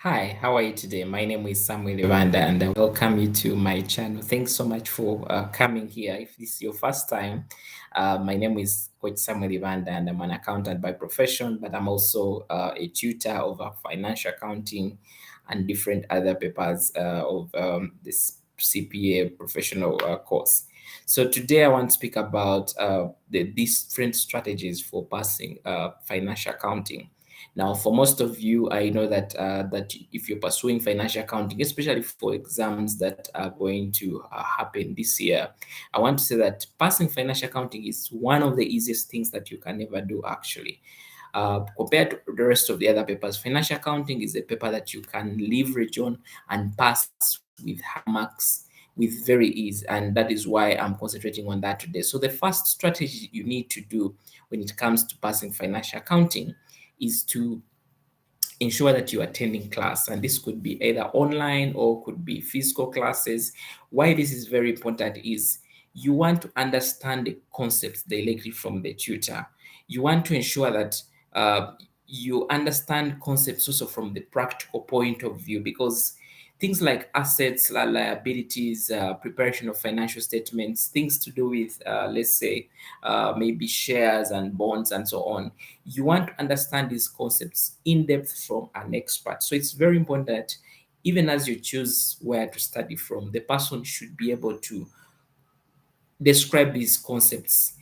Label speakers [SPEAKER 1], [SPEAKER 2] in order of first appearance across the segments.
[SPEAKER 1] Hi, how are you today? My name is Samuel Ivanda and I welcome you to my channel. Thanks so much for coming here. If this is your first time, my name is Coach Samuel Ivanda and I'm an accountant by profession, but I'm also a tutor of financial accounting and different other papers of this CPA professional course. So today I want to speak about the different strategies for passing financial accounting. Now, for most of you, I know that if you're pursuing financial accounting, especially for exams that are going to happen this year, I want to say that passing financial accounting is one of the easiest things that you can ever do. Actually, compared to the rest of the other papers, financial accounting is a paper that you can leverage on and pass with high marks with very ease, and that is why I'm concentrating on that today. So the first strategy you need to do when it comes to passing financial accounting is to ensure that you're attending class, and this could be either online or could be physical classes. Why this is very important is you want to understand the concepts directly from the tutor. You want to ensure that you understand concepts also from the practical point of view, because things like assets, liabilities, preparation of financial statements, things to do with, let's say, maybe shares and bonds and so on. You want to understand these concepts in depth from an expert. So it's very important that even as you choose where to study from, the person should be able to describe these concepts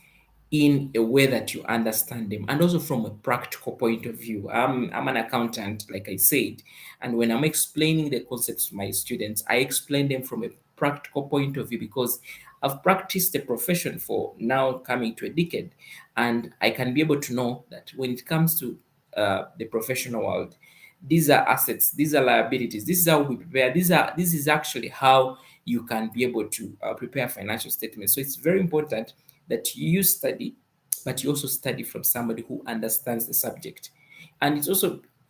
[SPEAKER 1] in a way that you understand them, and also from a practical point of view. I'm an accountant, like I said, and when I'm explaining the concepts to my students, I explain them from a practical point of view because I've practiced the profession for now coming to a decade, and I can be able to know that when it comes to the professional world, these are assets, these are liabilities, this is how we prepare, this is actually how you can be able to prepare financial statements. So it's very important that you study, but you also study from somebody who understands the subject. And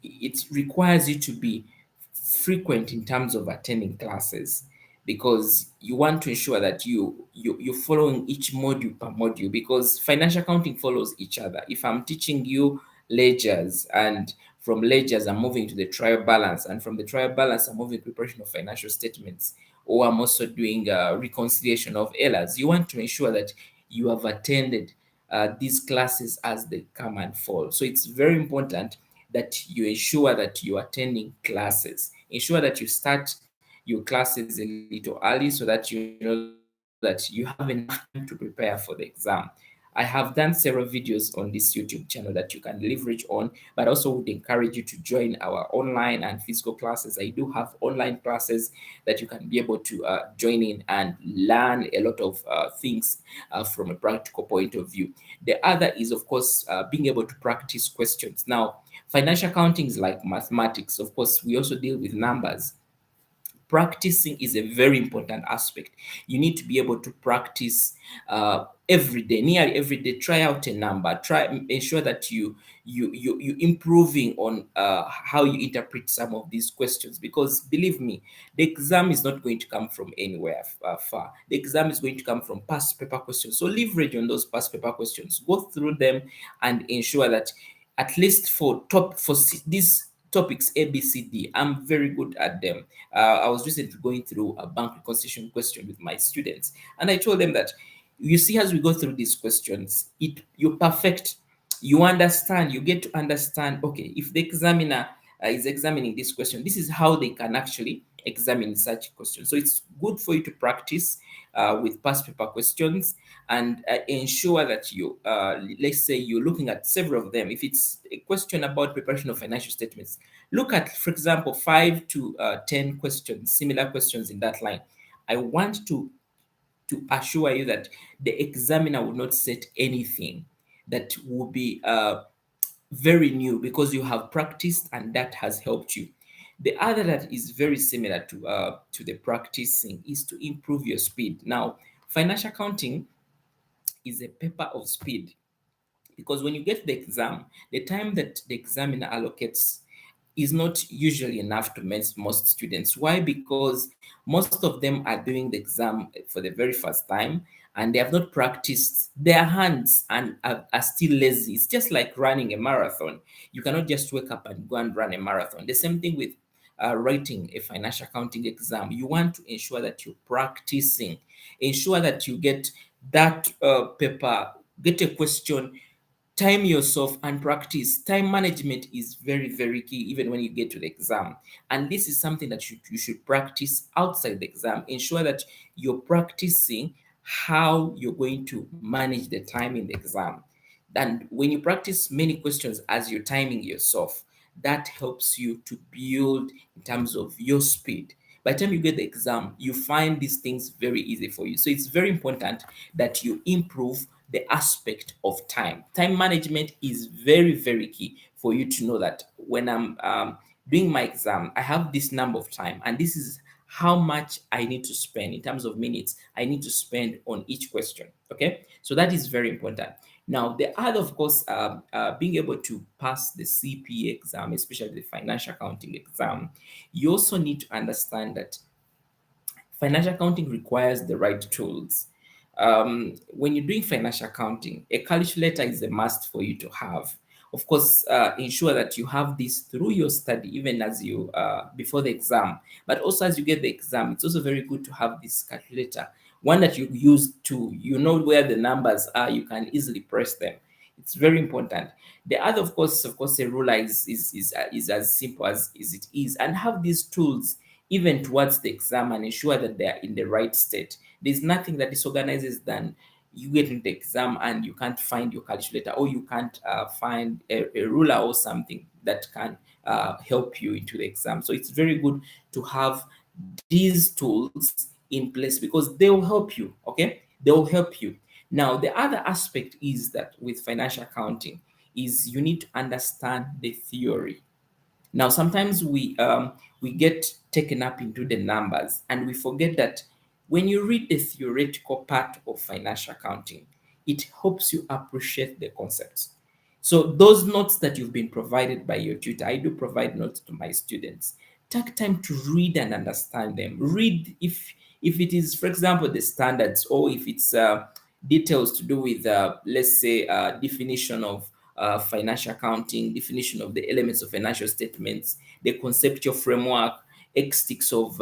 [SPEAKER 1] it requires you to be frequent in terms of attending classes, because you want to ensure that you're following each module per module, because financial accounting follows each other. If I'm teaching you ledgers, and from ledgers I'm moving to the trial balance, and from the trial balance I'm moving to preparation of financial statements, or I'm also doing reconciliation of errors, you want to ensure that you have attended these classes as they come and fall. So it's very important that you ensure that you're attending classes. Ensure that you start your classes a little early so that you know that you have enough time to prepare for the exam. I have done several videos on this YouTube channel that you can leverage on, but also would encourage you to join our online and physical classes. I do have online classes that you can be able to join in and learn a lot of things from a practical point of view. The other is, of course, being able to practice questions. Now, financial accounting is like mathematics. Of course, we also deal with numbers. Practicing is a very important aspect. You need to be able to practice every day, nearly every day. Try out a number. Try ensure that you improving on how you interpret some of these questions, because believe me, the exam is not going to come from anywhere far. The exam is going to come from past paper questions. So leverage on those past paper questions. Go through them and ensure that at least these topics A, B, C, D, I'm very good at them. I was recently going through a bank reconciliation question with my students, and I told them that you see, as we go through these questions, you perfect, you understand, you get to understand. Okay, if the examiner is examining this question, this is how they can actually examine such questions. So it's good for you to practice with past paper questions, and ensure that let's say you're looking at several of them. If it's a question about preparation of financial statements, look at, for example, 5 to 10 questions, similar questions in that line. I want to assure you that the examiner will not set anything that will be very new, because you have practiced and that has helped you. The other that is very similar to the practicing is to improve your speed. Now, financial accounting is a paper of speed, because when you get the exam, the time that the examiner allocates is not usually enough to most students. Why? Because most of them are doing the exam for the very first time, and they have not practiced their hands and are still lazy. It's just like running a marathon. You cannot just wake up and go and run a marathon. The same thing with writing a financial accounting exam, you want to ensure that you're practicing. Ensure that you get that paper, get a question, time yourself and practice. Time management is very, very key even when you get to the exam. And this is something that you should practice outside the exam. Ensure that you're practicing how you're going to manage the time in the exam. And when you practice many questions as you're timing yourself, that helps you to build in terms of your speed. By the time you get the exam, you find these things very easy for you. So it's very important that you improve the aspect of time. Time management is very, very key for you to know that when I'm doing my exam, I have this number of time, and this is how much I need to spend in terms of minutes I need to spend on each question. Okay, so that is very important. Now, the other, of course, being able to pass the CPA exam, especially the financial accounting exam, you also need to understand that financial accounting requires the right tools. When you're doing financial accounting, a calculator is a must for you to have. Of course, ensure that you have this through your study, even as you before the exam. But also, as you get the exam, it's also very good to have this calculator, one that you use to where the numbers are. You can easily press them. It's very important. The other, of course, a ruler is as simple as it is, and have these tools even towards the exam and ensure that they are in the right state. There's nothing that disorganizes than you get into the exam and you can't find your calculator, or you can't find a ruler or something that can help you into the exam. So it's very good to have these tools in place because they will help you. Okay, they will help you. Now, the other aspect is that with financial accounting is you need to understand the theory. Now, sometimes we get taken up into the numbers and we forget that when you read the theoretical part of financial accounting, it helps you appreciate the concepts. So those notes that you've been provided by your tutor, I do provide notes to my students. Take time to read and understand them. Read if it is, for example, the standards, or if it's details to do with, let's say, definition of financial accounting, definition of the elements of financial statements, the conceptual framework, ethics of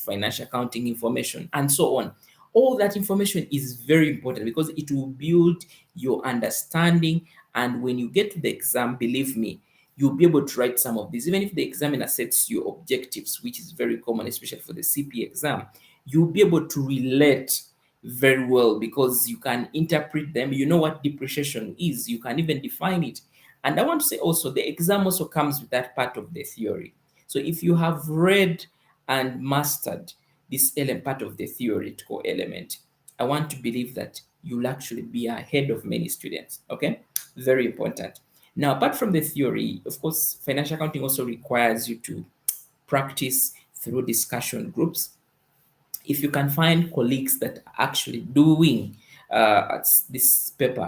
[SPEAKER 1] financial accounting information, and so on. All that information is very important because it will build your understanding. And when you get to the exam, believe me, you'll be able to write some of these. Even if the examiner sets you objectives, which is very common, especially for the CPA exam, you'll be able to relate very well because you can interpret them. You know what depreciation is, you can even define it. And I want to say also, the exam also comes with that part of the theory. So if you have read and mastered this part of the theoretical element, I want to believe that you'll actually be ahead of many students. Okay, very important. Now, apart from the theory, of course, financial accounting also requires you to practice through discussion groups. If you can find colleagues that are actually doing this paper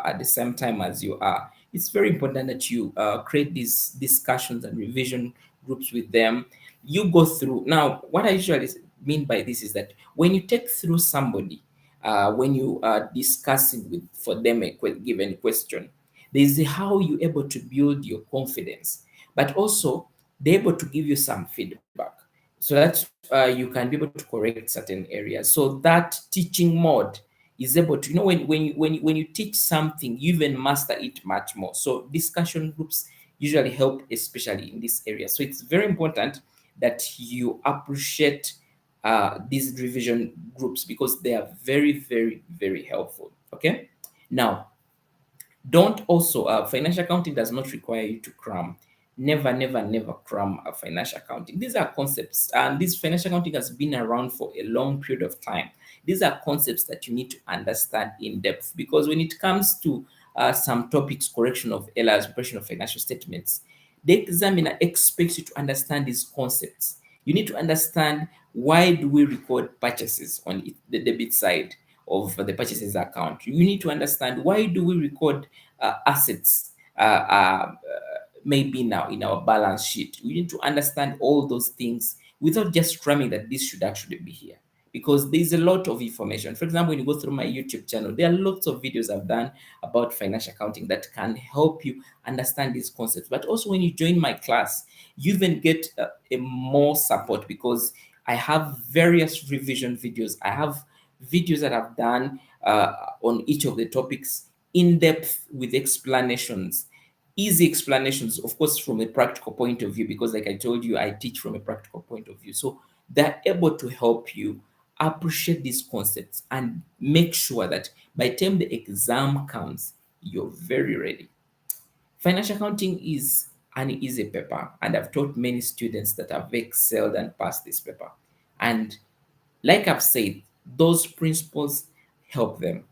[SPEAKER 1] at the same time as you are, it's very important that you create these discussions and revision groups with them. You go through. Now, what I usually mean by this is that when you take through somebody, when you are discussing with for them a given question, there's how you're able to build your confidence, but also they're able to give you some feedback so that you can be able to correct certain areas. So that teaching mode is able to, when you teach something, you even master it much more. So discussion groups usually help, especially in this area. So it's very important that you appreciate these revision groups because they are very, very, very helpful. Okay. Now, don't also financial accounting does not require you to cram. Never, never, never cram a financial accounting. These are concepts, and this financial accounting has been around for a long period of time. These are concepts that you need to understand in depth because when it comes to some topics, correction of errors, preparation of financial statements, the examiner expects you to understand these concepts. You need to understand, why do we record purchases on the debit side of the purchases account? You need to understand, why do we record assets maybe now in our balance sheet? We need to understand all those things without just cramming that this should actually be here. because there's a lot of information. For example, when you go through my YouTube channel, there are lots of videos I've done about financial accounting that can help you understand these concepts. But also, when you join my class, you even get a more support, because I have various revision videos. I have videos that I've done on each of the topics in depth with explanations, easy explanations, of course, from a practical point of view, because, like I told you, I teach from a practical point of view. So they're able to help you appreciate these concepts and make sure that by the time the exam comes, you're very ready. Financial accounting is an easy paper, and I've taught many students that have excelled and passed this paper. And like I've said, those principles help them.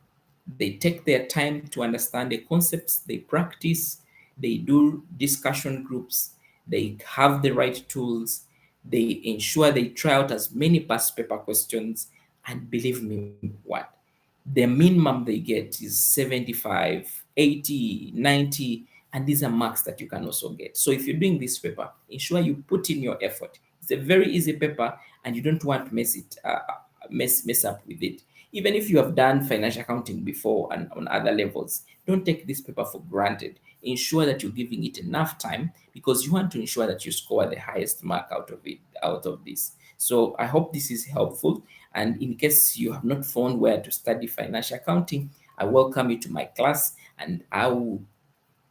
[SPEAKER 1] They take their time to understand the concepts, they practice, they do discussion groups, they have the right tools, they ensure they try out as many past paper questions, and believe me, what? The minimum they get is 75, 80, 90, and these are marks that you can also get. So if you're doing this paper, ensure you put in your effort. It's a very easy paper, and you don't want to mess up with it. Even if you have done financial accounting before and on other levels, don't take this paper for granted. Ensure that you're giving it enough time, because you want to ensure that you score the highest mark out of it, out of this. So I hope this is helpful. And in case you have not found where to study financial accounting, I welcome you to my class, and I will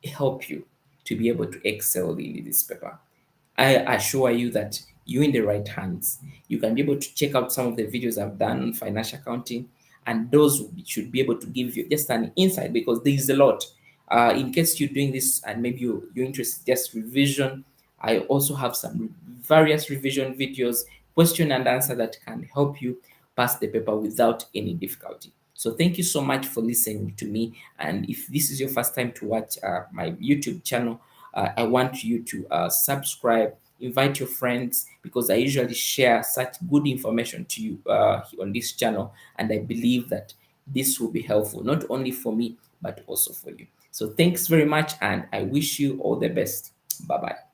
[SPEAKER 1] help you to be able to excel in this paper. I assure you that you're in the right hands. You can be able to check out some of the videos I've done on financial accounting, and those should be able to give you just an insight, because there is a lot. In case you're doing this and maybe you're interested just revision, I also have some various revision videos, question and answer, that can help you pass the paper without any difficulty. So thank you so much for listening to me. And if this is your first time to watch my YouTube channel, I want you to subscribe, invite your friends, because I usually share such good information to you on this channel. And I believe that this will be helpful, not only for me, but also for you. So thanks very much, and I wish you all the best. Bye bye.